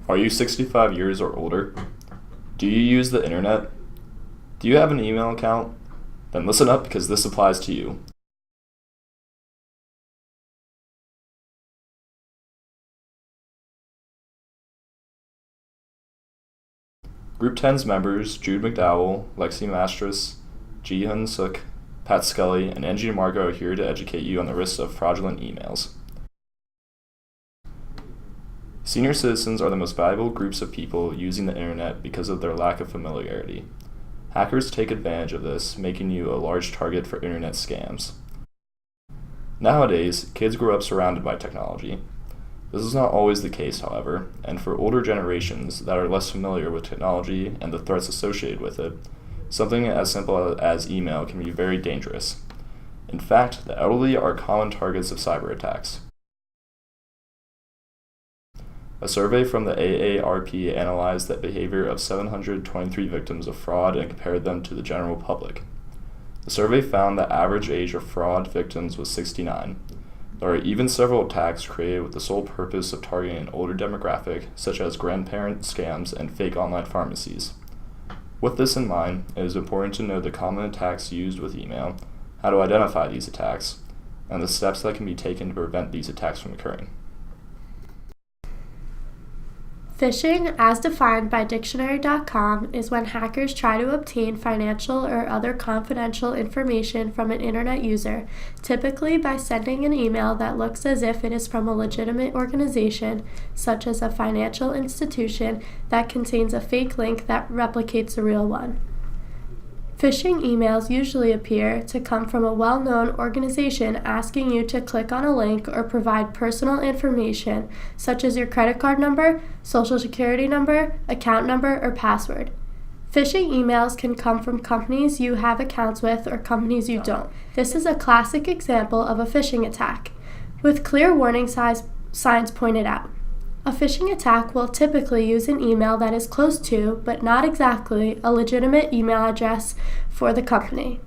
Are you 65 years or older? Do you use the internet? Do you have an email account? Then listen up because this applies to you. Group 10's members, Jude McDowell, Lexi Mastras, Ji-Hun Suk, Pat Scully, and Angie Margo are here to educate you on the risks of fraudulent emails. Senior citizens are the most valuable groups of people using the internet because of their lack of familiarity. Hackers take advantage of this, making you a large target for internet scams. Nowadays, kids grow up surrounded by technology. This is not always the case, however, and for older generations that are less familiar with technology and the threats associated with it, something as simple as email can be very dangerous. In fact, the elderly are common targets of cyber attacks. A survey from the AARP analyzed the behavior of 723 victims of fraud and compared them to the general public. The survey found the average age of fraud victims was 69. There are even several attacks created with the sole purpose of targeting an older demographic, such as grandparent scams and fake online pharmacies. With this in mind, it is important to know the common attacks used with email, how to identify these attacks, and the steps that can be taken to prevent these attacks from occurring. Phishing, as defined by dictionary.com, is when hackers try to obtain financial or other confidential information from an internet user, typically by sending an email that looks as if it is from a legitimate organization, such as a financial institution, that contains a fake link that replicates a real one. Phishing emails usually appear to come from a well-known organization asking you to click on a link or provide personal information such as your credit card number, social security number, account number, or password. Phishing emails can come from companies you have accounts with or companies you don't. This is a classic example of a phishing attack, with clear warning signs pointed out. A phishing attack will typically use an email that is close to, but not exactly, a legitimate email address for the company.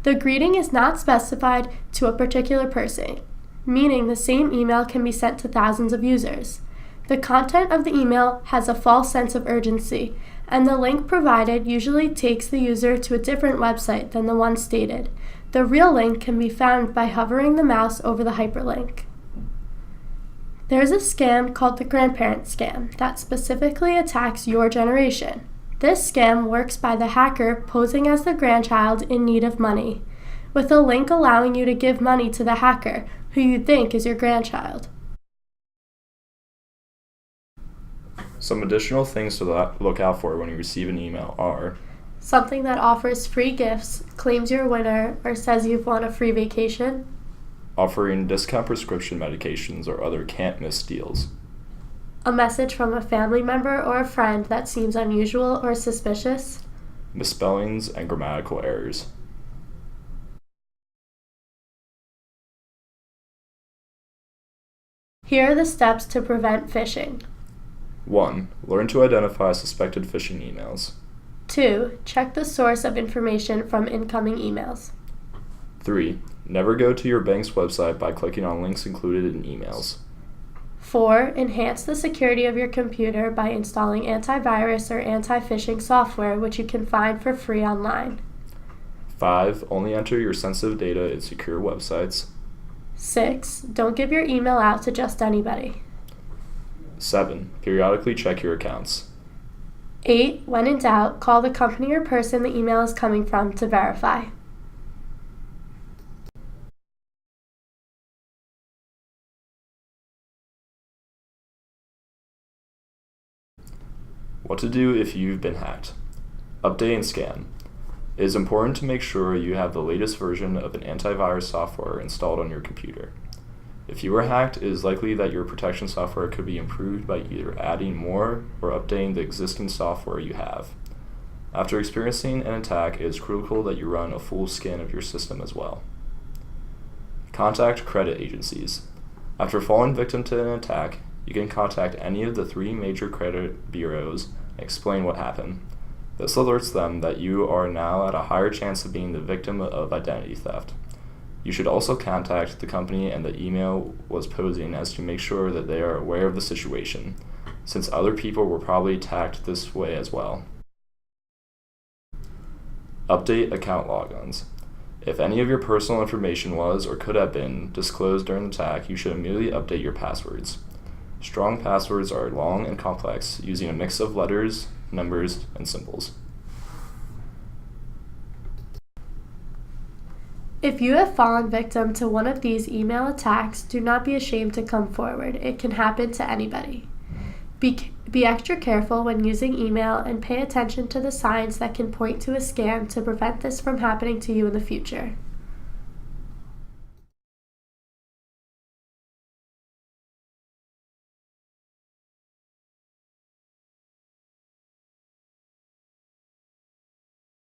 The greeting is not specified to a particular person, meaning the same email can be sent to thousands of users. The content of the email has a false sense of urgency, and the link provided usually takes the user to a different website than the one stated. The real link can be found by hovering the mouse over the hyperlink. There is a scam called the grandparent scam that specifically attacks your generation. This scam works by the hacker posing as the grandchild in need of money, with a link allowing you to give money to the hacker, who you think is your grandchild. Some additional things to look out for when you receive an email are something that offers free gifts, claims you're a winner, or says you've won a free vacation. Offering discount prescription medications or other can't-miss deals. A message from a family member or a friend that seems unusual or suspicious. Misspellings and grammatical errors. Here are the steps to prevent phishing. 1. Learn to identify suspected phishing emails. 2. Check the source of information from incoming emails. 3. Never go to your bank's website by clicking on links included in emails. 4. Enhance the security of your computer by installing antivirus or anti-phishing software, which you can find for free online. 5. Only enter your sensitive data in secure websites. 6. Don't give your email out to just anybody. 7. Periodically check your accounts. 8. When in doubt, call the company or person the email is coming from to verify. What to do if you've been hacked. Update and scan. It is important to make sure you have the latest version of an antivirus software installed on your computer. If you were hacked, it is likely that your protection software could be improved by either adding more or updating the existing software you have. After experiencing an attack, it is critical that you run a full scan of your system as well. Contact credit agencies. After falling victim to an attack, you can contact any of the 3 major credit bureaus and explain what happened. This alerts them that you are now at a higher chance of being the victim of identity theft. You should also contact the company and the email was posing as to make sure that they are aware of the situation. since other people were probably attacked this way as well. Update account logins. If any of your personal information was or could have been disclosed during the attack, you should immediately update your passwords. Strong passwords are long and complex, using a mix of letters, numbers, and symbols. If you have fallen victim to one of these email attacks, do not be ashamed to come forward. It can happen to anybody. Be extra careful when using email and pay attention to the signs that can point to a scam to prevent this from happening to you in the future.